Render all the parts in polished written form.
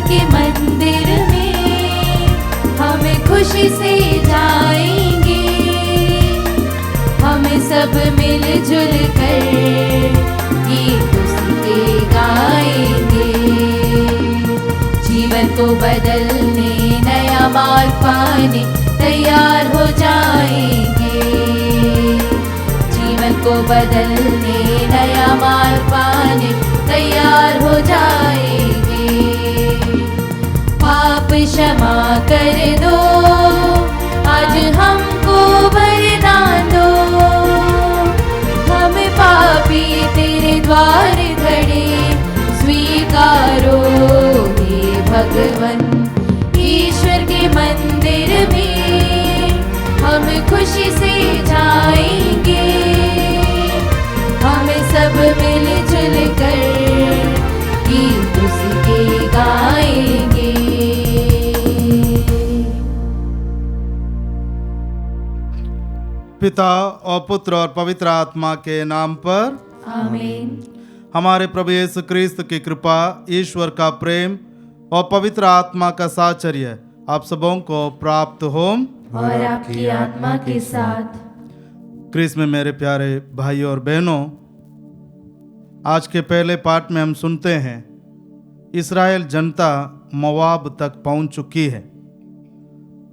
के मंदिर में हम खुशी से जाएंगे। हम सब मिलजुल कर गीत उसके गाएंगे। जीवन को बदलने नया मार्ग पाने तैयार हो जाएंगे। जीवन को बदलने नया मार्ग पाने तैयार हो जाएंगे। पाप क्षमा कर दो, आज हमको वरदान दो। हम पापी तेरे द्वार खड़े स्वीकारो हे भगवन। ईश्वर के मंदिर में हम खुशी से जाएंगे। हम सब मिलजुल कर गीत उसके गाएंगे। पिता और पुत्र और पवित्र आत्मा के नाम पर आमीन। हमारे प्रभु यीशु क्रिस्त की कृपा, ईश्वर का प्रेम और पवित्र आत्मा का साचर्य आप सबों को प्राप्त हो और आपकी आत्मा के साथ। क्रिस्त में मेरे प्यारे भाइयों और बहनों, आज के पहले पाठ में हम सुनते हैं इस्राएल जनता मोआब तक पहुंच चुकी है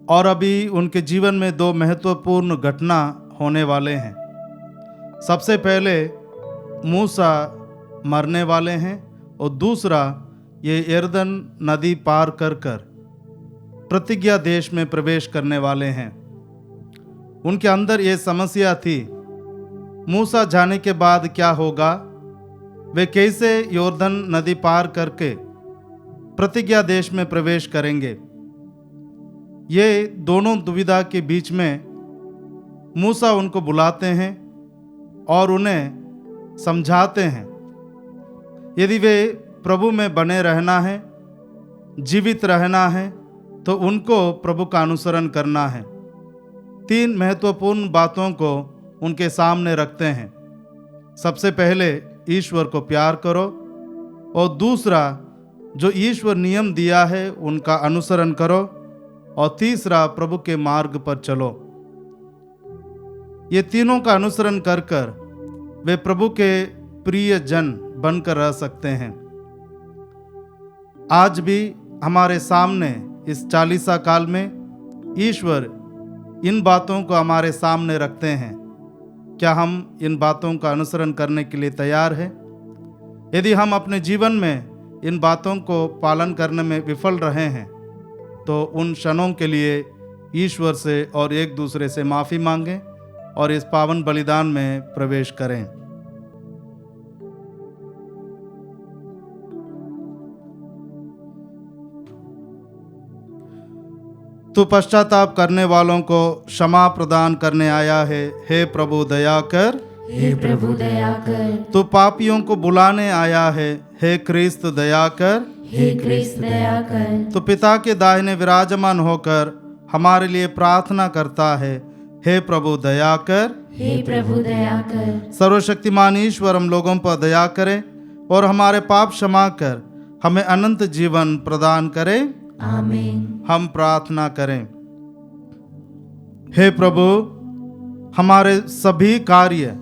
और अभी उनके जीवन में दो महत्वपूर्ण घटना होने वाले हैं। सबसे पहले मूसा मरने वाले हैं और दूसरा ये यरदन नदी पार कर कर प्रतिज्ञा देश में प्रवेश करने वाले हैं। उनके अंदर ये समस्या थी, मूसा जाने के बाद क्या होगा, वे कैसे यरदन नदी पार करके प्रतिज्ञा देश में प्रवेश करेंगे। ये दोनों दुविधा के बीच में मूसा उनको बुलाते हैं और उन्हें समझाते हैं यदि वे प्रभु में बने रहना है, जीवित रहना है, तो उनको प्रभु का अनुसरण करना है। तीन महत्वपूर्ण बातों को उनके सामने रखते हैं। सबसे पहले ईश्वर को प्यार करो और दूसरा जो ईश्वर नियम दिया है उनका अनुसरण करो और तीसरा प्रभु के मार्ग पर चलो। ये तीनों का अनुसरण कर कर वे प्रभु के प्रिय जन बनकर रह सकते हैं। आज भी हमारे सामने इस चालीसा काल में ईश्वर इन बातों को हमारे सामने रखते हैं। क्या हम इन बातों का अनुसरण करने के लिए तैयार हैं? यदि हम अपने जीवन में इन बातों को पालन करने में विफल रहे हैं तो उन क्षणों के लिए ईश्वर से और एक दूसरे से माफ़ी मांगें और इस पावन बलिदान में प्रवेश करें। तू पश्चाताप करने वालों को क्षमा प्रदान करने आया है, हे प्रभु दया कर। हे प्रभु दया कर। तू पापियों को बुलाने आया है, हे क्रिस्त दया कर। हे क्रिस्त दया कर। तो पिता के दाहिने विराजमान होकर हमारे लिए प्रार्थना करता है, हे प्रभु दया कर। हे प्रभु दया कर। सर्वशक्तिमान ईश्वर हम लोगों पर दया करे और हमारे पाप क्षमा कर हमें अनंत जीवन प्रदान करे। आमीन। हम प्रार्थना करें। हे प्रभु, हमारे सभी कार्य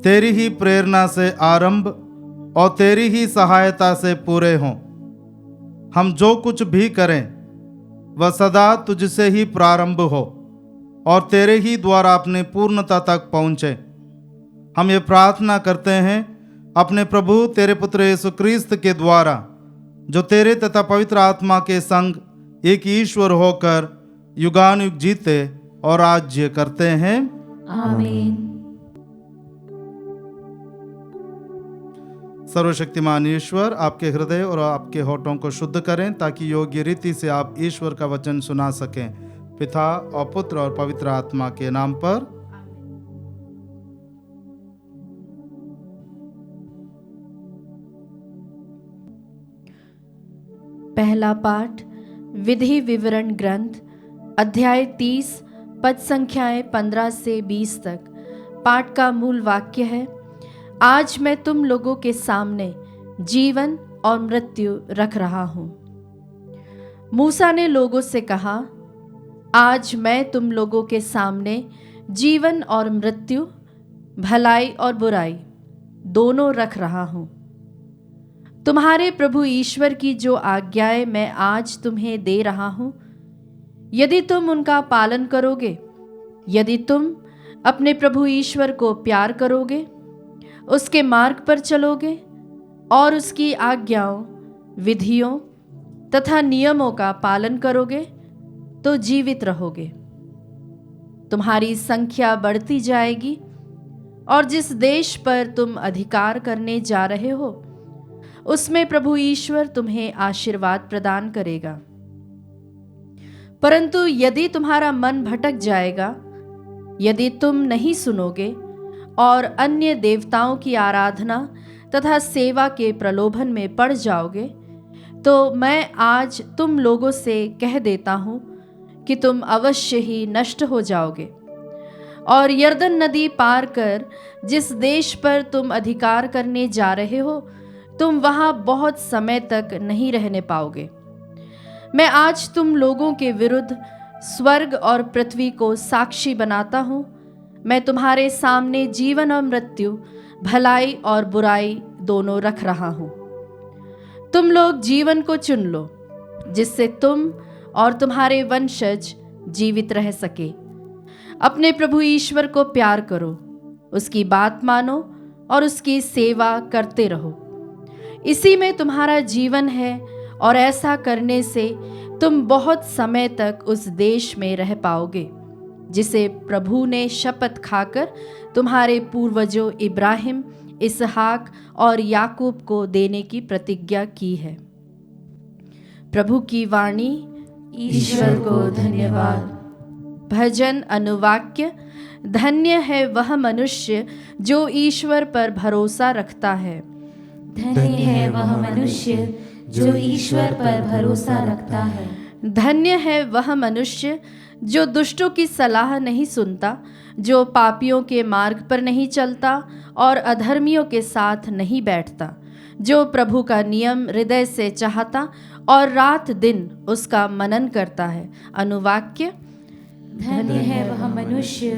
तेरी ही प्रेरणा से आरंभ और तेरी ही सहायता से पूरे हों। हम जो कुछ भी करें वह सदा तुझसे ही प्रारंभ हो और तेरे ही द्वारा अपने पूर्णता तक पहुँचे। हम ये प्रार्थना करते हैं अपने प्रभु तेरे पुत्र यीशु क्रिस्त के द्वारा, जो तेरे तथा पवित्र आत्मा के संग एक ईश्वर होकर युगानुयुग जीते और राज्य करते हैं। आमीन। सर्वशक्तिमान ईश्वर आपके हृदय और आपके होठों को शुद्ध करें ताकि योग्य रीति से आप ईश्वर का वचन सुना सकें। पिता और पुत्र और पवित्र आत्मा के नाम पर। पहला पाठ विधि विवरण ग्रंथ अध्याय 30 पद संख्याएं 15 से 20 तक। पाठ का मूल वाक्य है, आज मैं तुम लोगों के सामने जीवन और मृत्यु रख रहा हूँ। मूसा ने लोगों से कहा, आज मैं तुम लोगों के सामने जीवन और मृत्यु, भलाई और बुराई दोनों रख रहा हूं। तुम्हारे प्रभु ईश्वर की जो आज्ञाएं मैं आज तुम्हें दे रहा हूं, यदि तुम उनका पालन करोगे, यदि तुम अपने प्रभु ईश्वर को प्यार करोगे, उसके मार्ग पर चलोगे और उसकी आज्ञाओं, विधियों तथा नियमों का पालन करोगे, तो जीवित रहोगे। तुम्हारी संख्या बढ़ती जाएगी और जिस देश पर तुम अधिकार करने जा रहे हो, उसमें प्रभु ईश्वर तुम्हें आशीर्वाद प्रदान करेगा। परंतु यदि तुम्हारा मन भटक जाएगा, यदि तुम नहीं सुनोगे और अन्य देवताओं की आराधना तथा सेवा के प्रलोभन में पड़ जाओगे, तो मैं आज तुम लोगों से कह देता हूं कि तुम अवश्य ही नष्ट हो जाओगे और यरदन नदी पार कर जिस देश पर तुम अधिकार करने जा रहे हो, तुम वहां बहुत समय तक नहीं रहने पाओगे। मैं आज तुम लोगों के विरुद्ध स्वर्ग और पृथ्वी को साक्षी बनाता हूं। मैं तुम्हारे सामने जीवन और मृत्यु, भलाई और बुराई दोनों रख रहा हूं। तुम लोग जीवन को चुन लो, जिससे तुम और तुम्हारे वंशज जीवित रह सके। अपने प्रभु ईश्वर को प्यार करो, उसकी बात मानो और उसकी सेवा करते रहो। इसी में तुम्हारा जीवन है और ऐसा करने से तुम बहुत समय तक उस देश में रह पाओगे, जिसे प्रभु ने शपथ खाकर तुम्हारे पूर्वजों इब्राहिम, इसहाक और याकूब को देने की प्रतिज्ञा की है। प्रभु की वाणी। ईश्वर को धन्यवाद। भजन अनुवाक्य। धन्य है वह मनुष्य जो ईश्वर पर भरोसा रखता है। धन्य है वह मनुष्य जो ईश्वर पर भरोसा रखता है। धन्य है वह मनुष्य जो दुष्टों की सलाह नहीं सुनता, जो पापियों के मार्ग पर नहीं चलता और अधर्मियों के साथ नहीं बैठता, जो प्रभु का नियम हृदय से चाहता और रात दिन उसका मनन करता है। अनुवाक्य। धन्य है वह मनुष्य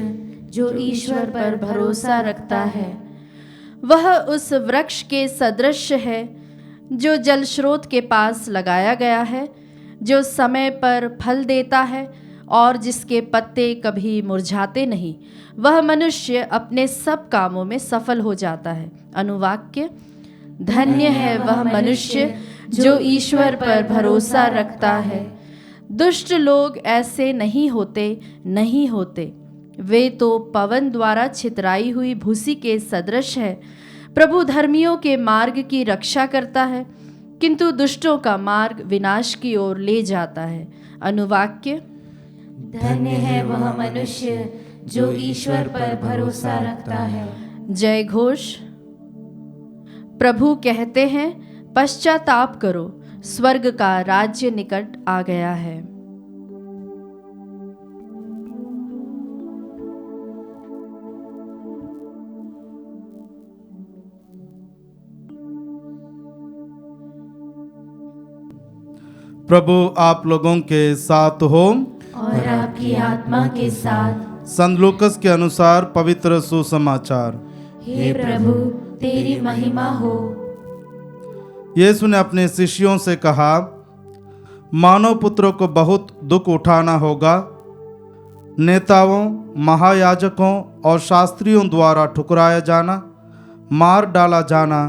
जो ईश्वर पर भरोसा रखता है। वह उस वृक्ष के सदृश है जो जल स्रोत के पास लगाया गया है, जो समय पर फल देता है और जिसके पत्ते कभी मुरझाते नहीं। वह मनुष्य अपने सब कामों में सफल हो जाता है। अनुवाक्य। धन्य है वह मनुष्य जो ईश्वर पर भरोसा रखता है। दुष्ट लोग ऐसे नहीं होते। वे तो पवन द्वारा छितराई हुई भूसी के सदृश है। प्रभु धर्मियों के मार्ग की रक्षा करता है, किंतु दुष्टों का मार्ग विनाश की ओर ले जाता है। अनुवाक्य। धन्य है वह मनुष्य जो ईश्वर पर भरोसा रखता है। जय घोष। प्रभु कहते हैं, पश्चाताप करो, स्वर्ग का राज्य निकट आ गया है। प्रभु आप लोगों के साथ हो और आपकी आत्मा के साथ। संत लूकस के अनुसार पवित्र सुसमाचार। हे प्रभु तेरी महिमा हो। यीशु ने अपने शिष्यों से कहा, मानव पुत्रों को बहुत दुख उठाना होगा। नेताओं, महायाजकों और शास्त्रियों द्वारा ठुकराया जाना, मार डाला जाना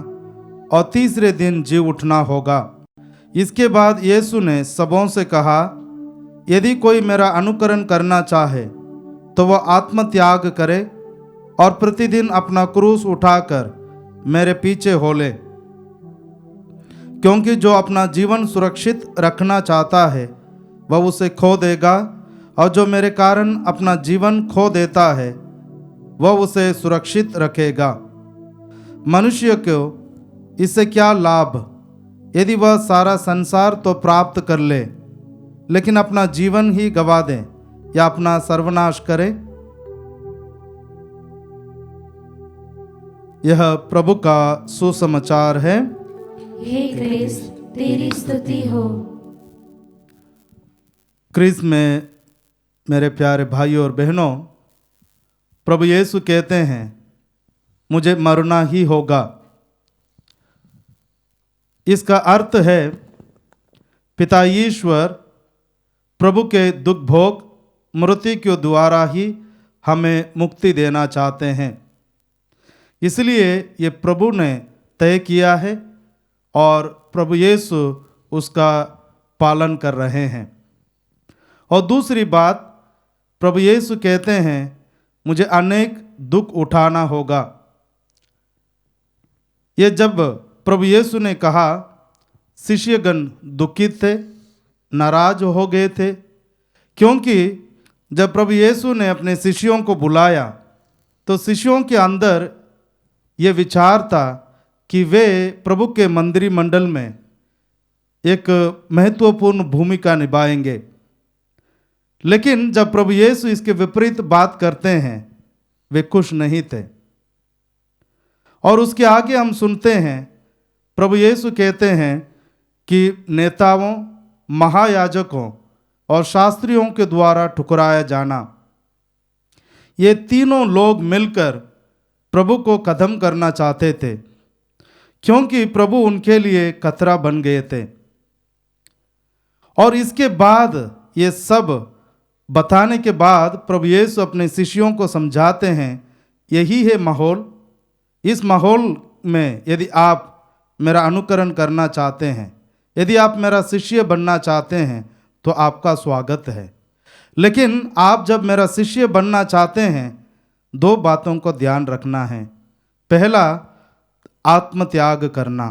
और तीसरे दिन जी उठना होगा। इसके बाद यीशु ने सबों से कहा, यदि कोई मेरा अनुकरण करना चाहे तो वह आत्मत्याग करे और प्रतिदिन अपना क्रूस उठाकर मेरे पीछे हो ले। क्योंकि जो अपना जीवन सुरक्षित रखना चाहता है वह उसे खो देगा, और जो मेरे कारण अपना जीवन खो देता है वह उसे सुरक्षित रखेगा। मनुष्य को इससे क्या लाभ यदि वह सारा संसार तो प्राप्त कर ले, लेकिन अपना जीवन ही गवा दे या अपना सर्वनाश करे। यह प्रभु का सुसमाचार है। हे क्रिस्त तेरी स्तुति हो। क्रिस में मेरे प्यारे भाइयों और बहनों, प्रभु यीशु कहते हैं मुझे मरना ही होगा। इसका अर्थ है पिता ईश्वर प्रभु के दुख भोग मृत्यु के द्वारा ही हमें मुक्ति देना चाहते हैं। इसलिए ये प्रभु ने तय किया है और प्रभु यीशु उसका पालन कर रहे हैं। और दूसरी बात, प्रभु यीशु कहते हैं मुझे अनेक दुख उठाना होगा। ये जब प्रभु यीशु ने कहा, शिष्यगण दुखित थे, नाराज हो गए थे, क्योंकि जब प्रभु यीशु ने अपने शिष्यों को बुलाया तो शिष्यों के अंदर ये विचार था कि वे प्रभु के मंदिर मंडल में एक महत्वपूर्ण भूमिका निभाएंगे। लेकिन जब प्रभु यीशु इसके विपरीत बात करते हैं, वे खुश नहीं थे। और उसके आगे हम सुनते हैं प्रभु यीशु कहते हैं कि नेताओं, महायाजकों और शास्त्रियों के द्वारा ठुकराया जाना, ये तीनों लोग मिलकर प्रभु को खत्म करना चाहते थे, क्योंकि प्रभु उनके लिए खतरा बन गए थे। और इसके बाद ये सब बताने के बाद प्रभु यीशु अपने शिष्यों को समझाते हैं, यही है माहौल। इस माहौल में यदि आप मेरा अनुकरण करना चाहते हैं, यदि आप मेरा शिष्य बनना चाहते हैं, तो आपका स्वागत है। लेकिन आप जब मेरा शिष्य बनना चाहते हैं, दो बातों को ध्यान रखना है। पहला, आत्मत्याग करना,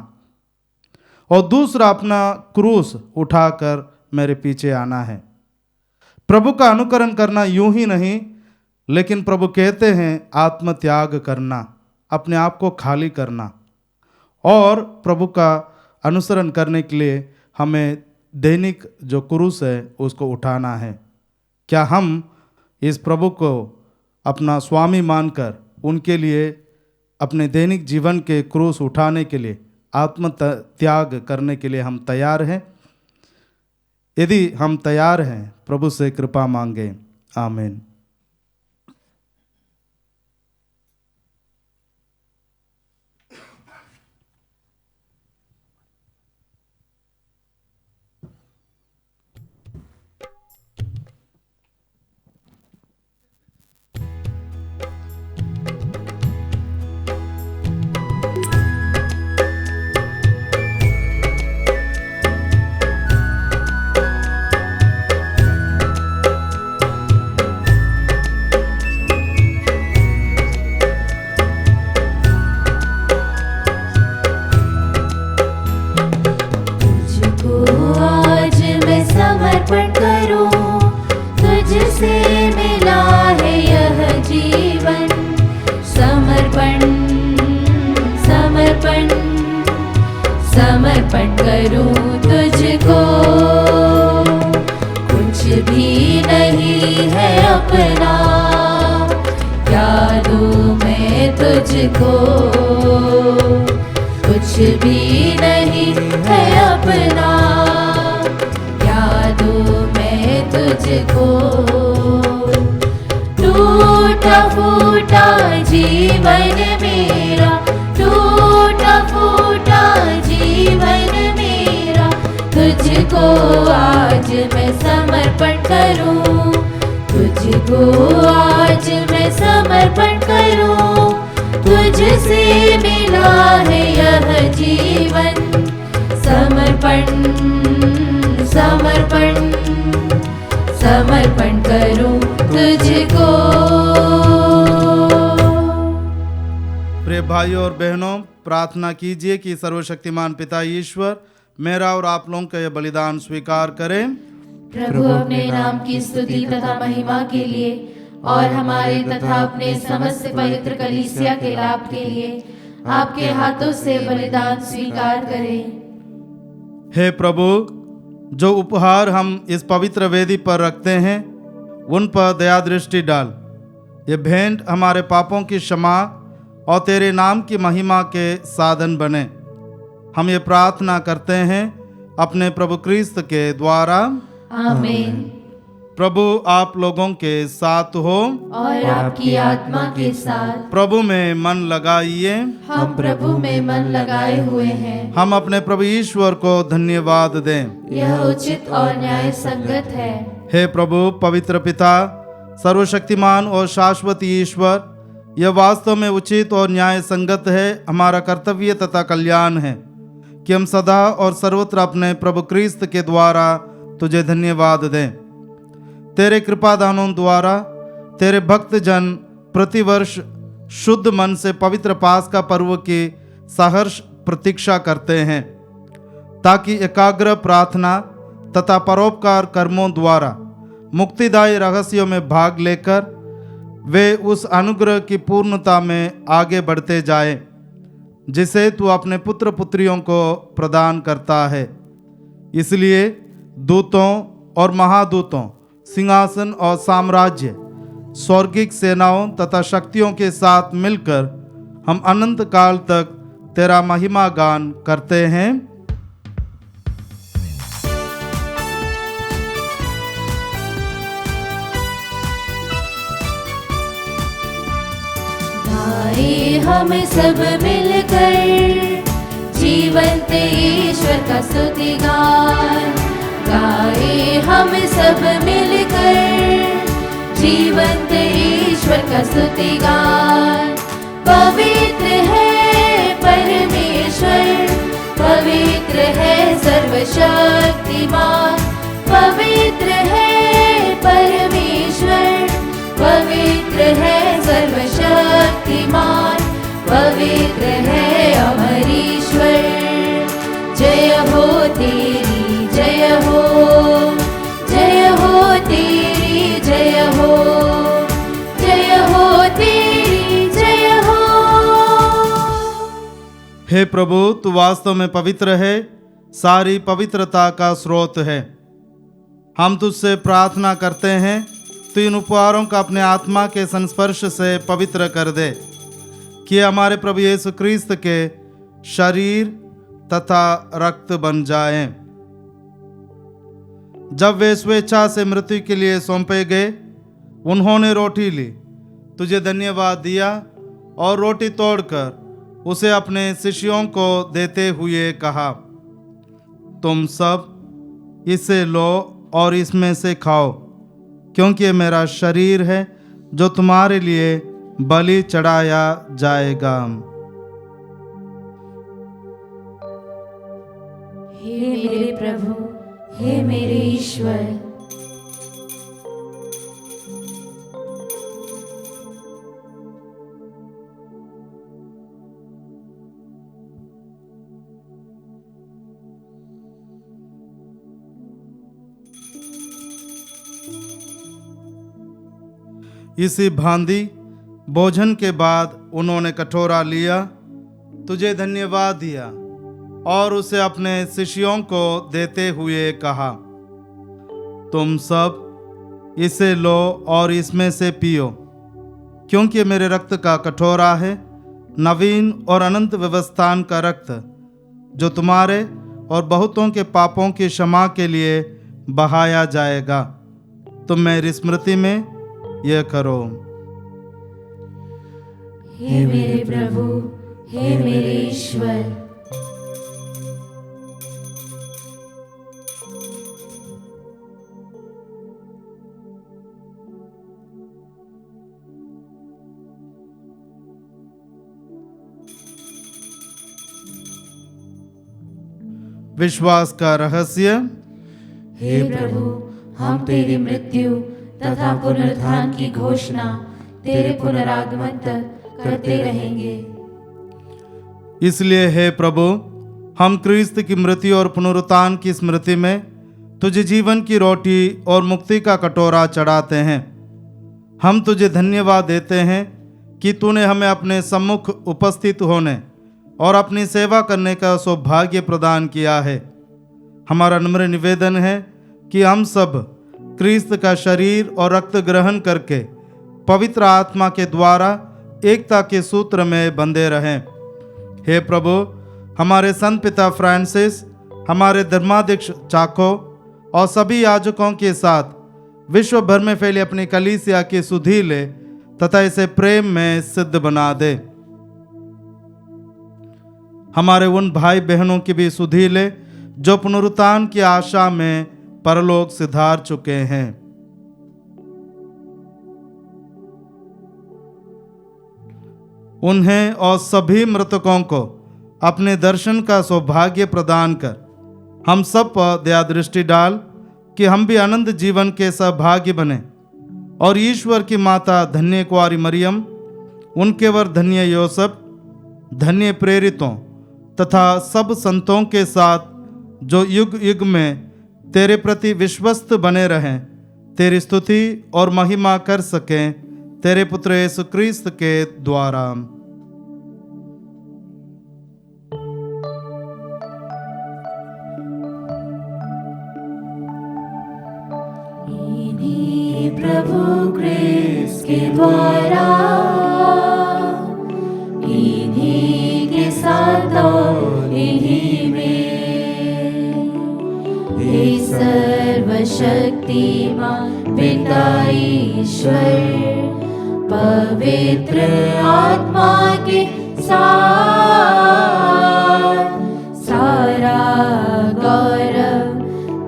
और दूसरा, अपना क्रूस उठाकर मेरे पीछे आना है। प्रभु का अनुकरण करना यूं ही नहीं, लेकिन प्रभु कहते हैं आत्मत्याग करना, अपने आप को खाली करना। और प्रभु का अनुसरण करने के लिए हमें दैनिक जो क्रूस है उसको उठाना है। क्या हम इस प्रभु को अपना स्वामी मानकर उनके लिए अपने दैनिक जीवन के क्रूस उठाने के लिए, आत्म त्याग करने के लिए हम तैयार हैं? यदि हम तैयार हैं, प्रभु से कृपा मांगे। आमीन। समर्पण करूं, तुझसे मिला है यह जीवन। समर्पण समर्पण समर्पण करूं तुझको, कुछ भी नहीं है अपना, क्या दूं मैं तुझको। कुछ भी नहीं है अपना, तुझको। टूटा फूटा जीवन मेरा, टूटा फूटा जीवन मेरा, तुझको आज मैं समर्पण करूं। तुझको आज मैं समर्पण करूं, तुझसे मिला है यह जीवन। समर्पण समर्पण समर्पण करूं तुझको। प्रिय भाइयों और बहनों, प्रार्थना कीजिए कि सर्वशक्तिमान पिता ईश्वर मेरा और आप लोगों का यह बलिदान स्वीकार करें। प्रभु अपने नाम की स्तुति तथा महिमा के लिए और हमारे तथा अपने समस्त पवित्र कलीसिया के लाभ के लिए आपके हाथों से बलिदान स्वीकार करें। हे प्रभु, जो उपहार हम इस पवित्र वेदी पर रखते हैं उन पर दया दृष्टि डाल। ये भेंट हमारे पापों की क्षमा और तेरे नाम की महिमा के साधन बने। हम ये प्रार्थना करते हैं अपने प्रभु क्रिस्त के द्वारा। आमीन। प्रभु आप लोगों के साथ हो। और आपकी आत्मा के साथ। प्रभु में मन लगाइए। हम प्रभु में मन लगाए हुए हैं। हम अपने प्रभु ईश्वर को धन्यवाद दें। यह उचित और न्याय संगत है। हे प्रभु पवित्र पिता, सर्वशक्तिमान और शाश्वत ईश्वर, यह वास्तव में उचित और न्याय संगत है, हमारा कर्तव्य तथा कल्याण है कि हम सदा और सर्वत्र अपने प्रभु क्रिस्त के द्वारा तुझे धन्यवाद दें। तेरे कृपादानों द्वारा तेरे भक्त जन प्रतिवर्ष शुद्ध मन से पवित्र पास्का पर्व की सहर्ष प्रतीक्षा करते हैं, ताकि एकाग्र प्रार्थना तथा परोपकार कर्मों द्वारा मुक्तिदायी रहस्यों में भाग लेकर वे उस अनुग्रह की पूर्णता में आगे बढ़ते जाएं, जिसे तू अपने पुत्र पुत्रियों को प्रदान करता है। इसलिए दूतों और महादूतों, सिंहासन और साम्राज्य, स्वर्गिक सेनाओं तथा शक्तियों के साथ मिलकर हम अनंत काल तक तेरा महिमा गान करते हैं। गाए हम सब मिलकर जीवंत ईश्वर का स्तुतिगान। गाए हम सब मिलकर जीवंत ईश्वर का स्तुतिगान। पवित्र है परमेश्वर, पवित्र है सर्वशक्तिमान। पवित्र है परमेश्वर, पवित्र है सर्वशक्तिमान। पवित्र है अमर ईश्वर। जय हो तेरी, जय हो, जय हो तेरी, जय हो, जय हो तेरी, जय हो। हे प्रभु, तू वास्तव में पवित्र है, सारी पवित्रता का स्रोत है। हम तुझसे प्रार्थना करते हैं, तू इन उपहारों का अपने आत्मा के संस्पर्श से पवित्र कर दे, कि हमारे प्रभु यीशु क्रिस्त के शरीर तथा रक्त बन जाएं। जब वे स्वेच्छा से मृत्यु के लिए सौंपे गए, उन्होंने रोटी ली, तुझे धन्यवाद दिया और रोटी तोड़कर उसे अपने शिष्यों को देते हुए कहा, तुम सब इसे लो और इसमें से खाओ, क्योंकि ये मेरा शरीर है जो तुम्हारे लिए बलि चढ़ाया जाएगा। हे मेरे प्रभु, हे मेरे ईश्वर। इसी भांति भोजन के बाद उन्होंने कटोरा लिया, तुझे धन्यवाद दिया और उसे अपने शिष्यों को देते हुए कहा, तुम सब इसे लो और इसमें से पियो, क्योंकि मेरे रक्त का कटोरा है, नवीन और अनंत व्यवस्थान का रक्त, जो तुम्हारे और बहुतों के पापों की क्षमा के लिए बहाया जाएगा। तुम मेरी स्मृति में यह करो। हे मेरे प्रभु, हे मेरे ईश्वर। विश्वास का रहस्य। हे प्रभु, हम तेरी मृत्यु तथा पुनरुत्थान की घोषणा तेरे पुनरागमन तक करते रहेंगे। इसलिए हे प्रभु, हम क्रिस्त की मृत्यु और पुनरुत्थान की स्मृति में तुझे जीवन की रोटी और मुक्ति का कटोरा चढ़ाते हैं। हम तुझे धन्यवाद देते हैं कि तूने हमें अपने सम्मुख उपस्थित होने और अपनी सेवा करने का सौभाग्य प्रदान किया है। हमारा नम्र निवेदन है कि हम सब क्रिस्त का शरीर और रक्त ग्रहण करके पवित्र आत्मा के द्वारा एकता के सूत्र में बंधे रहें। हे प्रभु, हमारे संत पिता फ्रांसिस, हमारे धर्माध्यक्ष चाको और सभी याजकों के साथ विश्व भर में फैली अपनी कलीसिया की सुधि ले तथा इसे प्रेम में सिद्ध बना दे। हमारे उन भाई बहनों की भी सुधि ले जो पुनरुत्थान की आशा में परलोक सिधार चुके हैं। उन्हें और सभी मृतकों को अपने दर्शन का सौभाग्य प्रदान कर हम सब पर दया दृष्टि डाल कि हम भी अनंत जीवन के सहभागी बने और ईश्वर की माता धन्य कुंवारी मरियम, उनके वर धन्य योसेफ, धन्य प्रेरितों तथा सब संतों के साथ जो युग युग में तेरे प्रति विश्वस्त बने रहें, तेरी स्तुति और महिमा कर सकें, तेरे पुत्र यीशु क्रिस्त के द्वारा। इन्हीं प्रभु क्रिस्त के द्वारा, इन्हीं के साथ और इन्हीं में हे सर्वशक्तिमान पिता ईश्वर पवित्र आत्मा के साथ सारा गौरव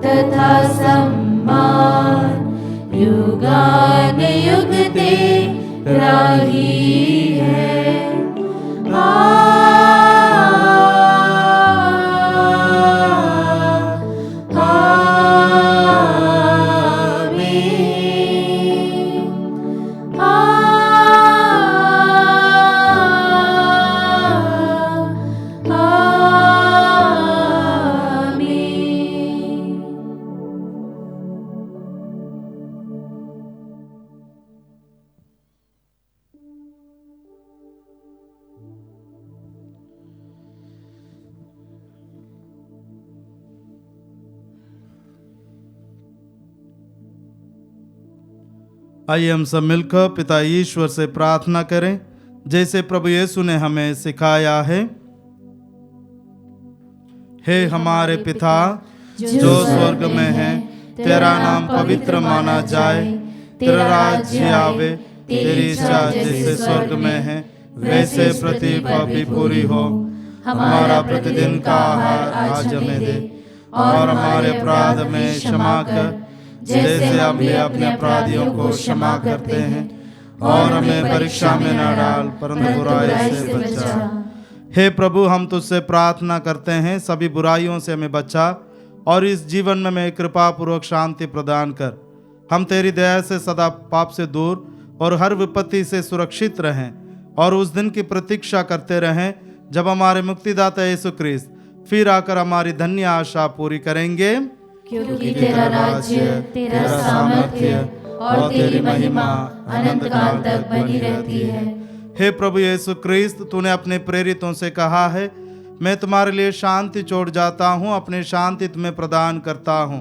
तथा सम्मान युगान युग तेरा ही है। आइए हम सब मिलकर पिता ईश्वर से प्रार्थना करें जैसे प्रभु यीशु ने हमें सिखाया है। हे हमारे पिता जो स्वर्ग में है, तेरा नाम पवित्र माना जाए, तेरा राज्य आवे, तेरी इच्छा जैसे स्वर्ग में है वैसे पृथ्वी पर भी पूरी हो। हमारा प्रतिदिन का आहार आज हमें दे और हमारे अपराध में क्षमा कर जैसे हम भी अपने अपराधियों को क्षमा करते हैं, और हमें परीक्षा में न डाल परंतु बुराई से बचा। हे प्रभु, हम तुझसे प्रार्थना करते हैं सभी बुराइयों से हमें बचा और इस जीवन में हमें कृपा पूर्वक शांति प्रदान कर। हम तेरी दया से सदा पाप से दूर और हर विपत्ति से सुरक्षित रहें और उस दिन की प्रतीक्षा करते रहें जब हमारे मुक्तिदाता यीशु क्रिस्त फिर आकर हमारी धन्य आशा पूरी करेंगे। क्योंकि तेरा राज्य, तेरा सामर्थ्य और तेरी महिमा अनंत काल तक बनी रहती है। हे प्रभु यीशु क्रिस्त, तूने अपने प्रेरितों से कहा है, मैं तुम्हारे लिए शांति छोड़ जाता हूँ, अपनी शांति तुम्हें प्रदान करता हूँ।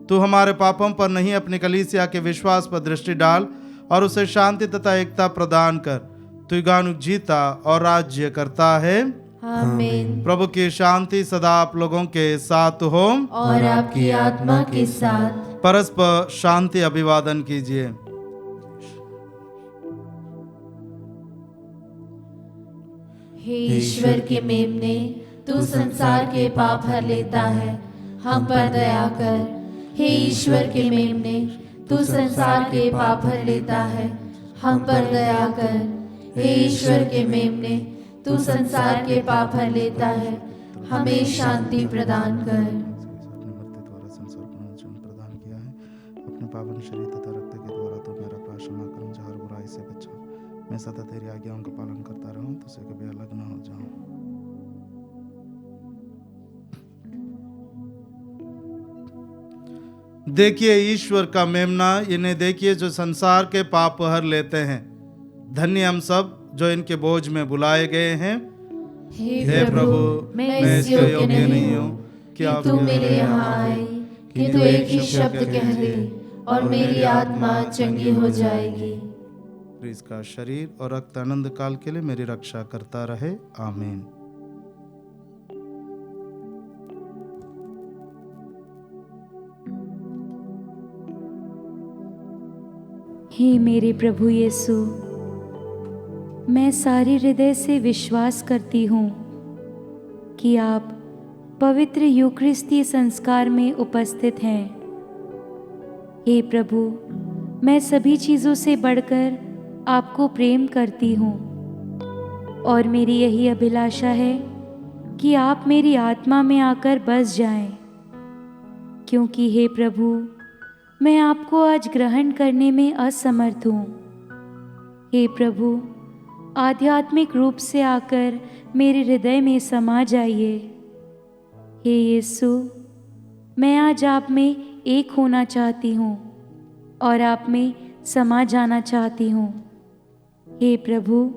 तू हमारे पापों पर नहीं, अपनी कलीसिया के विश्वास पर दृष्टि डाल और उसे शांति तथा एकता प्रदान कर। तू युगानुग जीता और राज्य करता है। आमीन। प्रभु की शांति सदा आप लोगों के साथ हो और आपकी आत्मा के साथ। परस्पर शांति अभिवादन कीजिए। हे ईश्वर के मेमने, तू संसार के पाप हर लेता है, हम पर दया कर। हे ईश्वर के मेमने, तू संसार के पाप हर लेता है, हम पर दया कर। हे ईश्वर के मेमने, तू संसार के पाप हर लेता है, हमें शांति प्रदान कर। द्वारा संसार को जीवन प्रदान किया है, अपने पावन शरीर तथा रक्त के द्वारा तो मेरा अपराध क्षमा कर, मुझे हर बुराई से बचा। मैं सदा तेरी आज्ञाओं का पालन करता रहूं, तुझसे कभी अलग न हो जाऊं। देखिए ईश्वर का मेमना, इन्हें देखिए जो संसार के पाप हर लेते हैं। धन्य हम सब जो इनके बोझ में बुलाए गए हैं। हे प्रभु, मैं इस योग्य नहीं हूँ कि तू मेरे यहाँ आए, कि तू एक ही शब्द कह दे और मेरी आत्मा चंगी हो जाएगी। इसका शरीर और रक्त अनंत काल के लिए मेरी रक्षा करता रहे। आमीन। हे मेरे प्रभु यीशु, मैं सारे हृदय से विश्वास करती हूँ कि आप पवित्र यूकरिस्ती संस्कार में उपस्थित हैं। हे प्रभु, मैं सभी चीज़ों से बढ़कर आपको प्रेम करती हूँ और मेरी यही अभिलाषा है कि आप मेरी आत्मा में आकर बस जाएं, क्योंकि हे प्रभु, मैं आपको आज ग्रहण करने में असमर्थ हूँ। हे प्रभु, आध्यात्मिक रूप से आकर मेरे हृदय में समा जाइए। हे यीशु, मैं आज आप में एक होना चाहती हूँ और आप में समा जाना चाहती हूँ। हे प्रभु,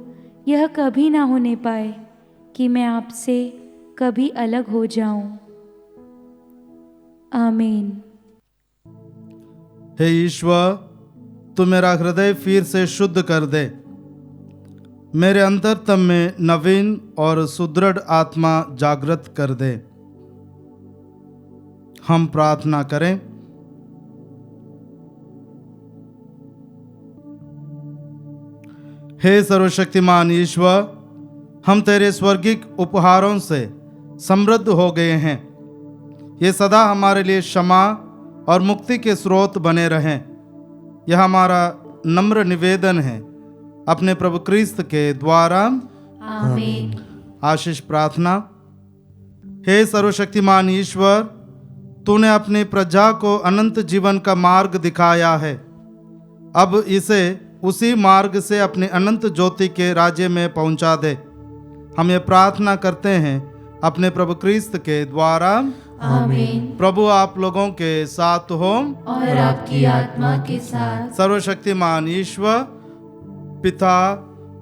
यह कभी ना होने पाए कि मैं आपसे कभी अलग हो जाऊं। आमीन। हे ईश्वर, तू मेरा हृदय फिर से शुद्ध कर दे, मेरे अंतरतम में नवीन और सुदृढ़ आत्मा जागृत कर दे। हम प्रार्थना करें। हे सर्वशक्तिमान ईश्वर, हम तेरे स्वर्गिक उपहारों से समृद्ध हो गए हैं। ये सदा हमारे लिए क्षमा और मुक्ति के स्रोत बने रहें। यह हमारा नम्र निवेदन है अपने प्रभु क्रिस्त के द्वारा। आमीन। आशीष प्रार्थना। हे सर्वशक्तिमान ईश्वर, तूने अपनी प्रजा को अनंत जीवन का मार्ग दिखाया है। अब इसे उसी मार्ग से अपने अनंत ज्योति के राज्य में पहुंचा दे। हम ये प्रार्थना करते हैं अपने प्रभु क्रिस्त के द्वारा। आमीन। प्रभु आप लोगों के साथ हो और आपकी आत्मा के साथ। सर्वशक्तिमान ईश्वर पिता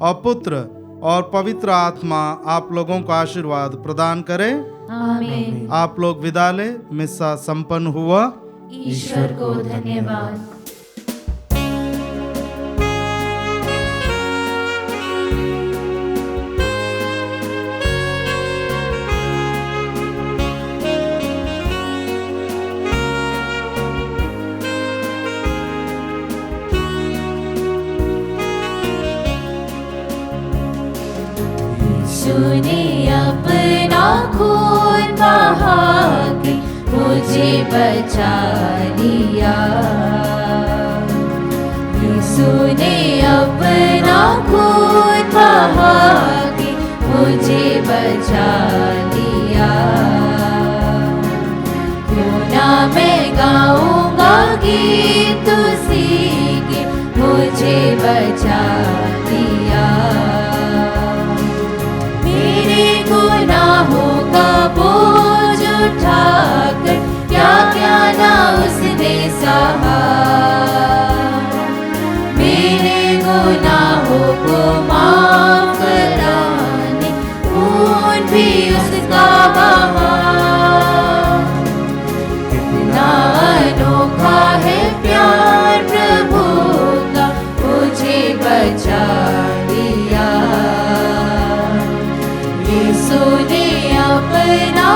और पुत्र और पवित्र आत्मा आप लोगों को आशीर्वाद प्रदान करे। आमीन। आप लोग विदा ले। मिस्सा संपन्न हुआ। ईश्वर को धन्यवाद। तूने अपना खून बहा के मुझे बचा लिया। यीशु ने अपना खून बहा के मुझे बचा लिया। क्यों ना मैं गाऊंगा गीत उसी के मुझे बचा लिया। गुनाहों का बोझ उठाकर क्या क्या ना उसने सहा। मेरे गुनाहों को माफ कराने खून भी उसका बहा। कितना अनोखा है प्यार प्रभु का, मुझे बचा लिया। यीशु ने अपना